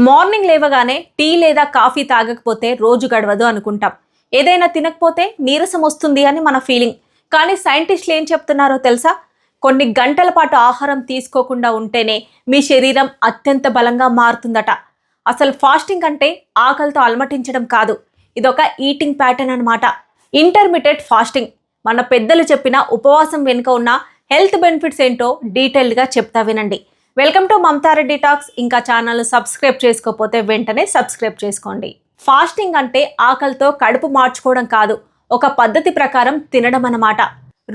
Morning లేవగానే tea లేదా coffee తాగకపోతే రోజు గడవదు అనుకుంటాం. ఏదైనా తినకపోతే నీరసం వస్తుంది అని మన ఫీలింగ్. కానీ సైంటిస్టులు ఏం చెప్తున్నారో తెలుసా? కొన్ని గంటల పాటు ఆహారం తీసుకోకుండా ఉంటేనే మీ శరీరం అత్యంత బలంగా మారుతుందట. అసలు ఫాస్టింగ్ అంటే ఆకలితో అలమటించడం కాదు, ఇదొక ఈటింగ్ ప్యాటర్న్ అనమాట. Intermittent fasting. మన పెద్దలు చెప్పిన ఉపవాసం వెనుక ఉన్న హెల్త్ బెనిఫిట్స్ ఏంటో డీటెయిల్డ్గా చెప్తా వినండి. Welcome to Mamata Reddy talks. ఇంకా ఛానల్ సబ్స్క్రైబ్ చేసుకోకపోతే వెంటనే సబ్స్క్రైబ్ చేసుకోండి. ఫాస్టింగ్ అంటే ఆకలితో కడుపు మార్చుకోవడం కాదు, ఒక పద్ధతి ప్రకారం తినడం అన్నమాట.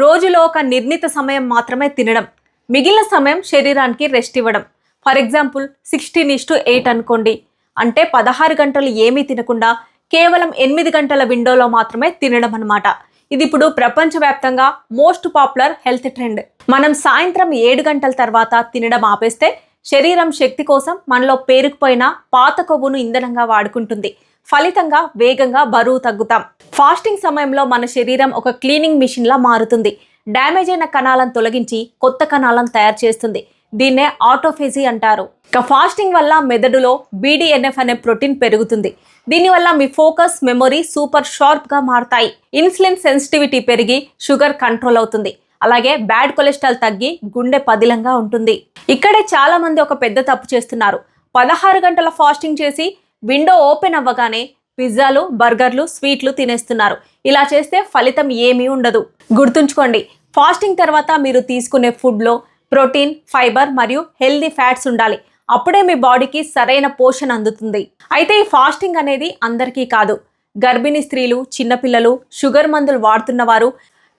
రోజులో ఒక నిర్ణీత సమయం మాత్రమే తినడం, మిగిలిన సమయం శరీరానికి రెస్ట్ ఇవ్వడం. ఫర్ ఎగ్జాంపుల్ 16:8 అనుకోండి. అంటే 16 గంటలు ఏమీ తినకుండా కేవలం 8 గంటల విండోలో మాత్రమే తినడం అన్నమాట. ఇది ఇప్పుడు ప్రపంచవ్యాప్తంగా మోస్ట్ పాపులర్ హెల్త్ ట్రెండ్. మనం సాయంత్రం 7 గంటల తర్వాత తినడం ఆపేస్తే శరీరం శక్తి కోసం మనలో పేరుకుపోయిన పాత కొవ్వును ఇంధనంగా వాడుకుంటుంది. ఫలితంగా వేగంగా బరువు తగ్గుతాం. ఫాస్టింగ్ సమయంలో మన శరీరం ఒక క్లీనింగ్ మిషన్ లా మారుతుంది. డ్యామేజ్ అయిన కణాలను తొలగించి కొత్త కణాలను తయారు చేస్తుంది. దీన్నే ఆటోఫేజీ అంటారు. ఇక ఫాస్టింగ్ వల్ల మెదడులో BDNF అనే ప్రోటీన్ పెరుగుతుంది. దీనివల్ల మీ ఫోకస్, మెమొరీ సూపర్ షార్ప్గా మారతాయి. ఇన్సులిన్ సెన్సిటివిటీ పెరిగి షుగర్ కంట్రోల్ అవుతుంది. అలాగే బ్యాడ్ కొలెస్ట్రాల్ తగ్గి గుండె పదిలంగా ఉంటుంది. ఇక్కడే చాలా మంది ఒక పెద్ద తప్పు చేస్తున్నారు. 16 గంటల ఫాస్టింగ్ చేసి విండో ఓపెన్ అవ్వగానే పిజ్జాలు, బర్గర్లు, స్వీట్లు తినేస్తున్నారు. ఇలా చేస్తే ఫలితం ఏమీ ఉండదు. గుర్తుంచుకోండి, ఫాస్టింగ్ తర్వాత మీరు తీసుకునే ఫుడ్లో ప్రోటీన్, ఫైబర్ మరియు హెల్దీ ఫ్యాట్స్ ఉండాలి. అప్పుడే మీ బాడీకి సరైన పోషణ అందుతుంది. అయితే ఈ ఫాస్టింగ్ అనేది అందరికీ కాదు. గర్భిణీ స్త్రీలు, చిన్నపిల్లలు, షుగర్ మందులు వాడుతున్నవారు,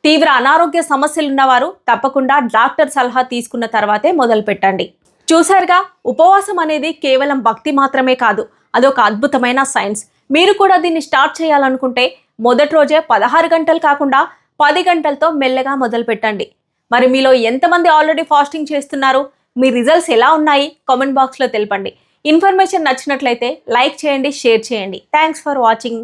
తీవ్ర అనారోగ్య సమస్యలు ఉన్నవారు తప్పకుండా డాక్టర్ సలహా తీసుకున్న తర్వాతే మొదలు పెట్టండి. చూసారుగా, ఉపవాసం అనేది కేవలం భక్తి మాత్రమే కాదు, అదొక అద్భుతమైన సైన్స్. మీరు కూడా దీన్ని స్టార్ట్ చేయాలనుకుంటే మొదటి రోజే 16 గంటలు కాకుండా 10 గంటలతో మెల్లగా మొదలు పెట్టండి. మరి మీలో ఎంతమంది ఆల్రెడీ ఫాస్టింగ్ చేస్తున్నారు? మీ రిజల్ట్స్ ఎలా ఉన్నాయి? కామెంట్ బాక్స్లో తెలపండి. ఇన్ఫర్మేషన్ నచ్చినట్లయితే లైక్ చేయండి, షేర్ చేయండి. Thanks for watching.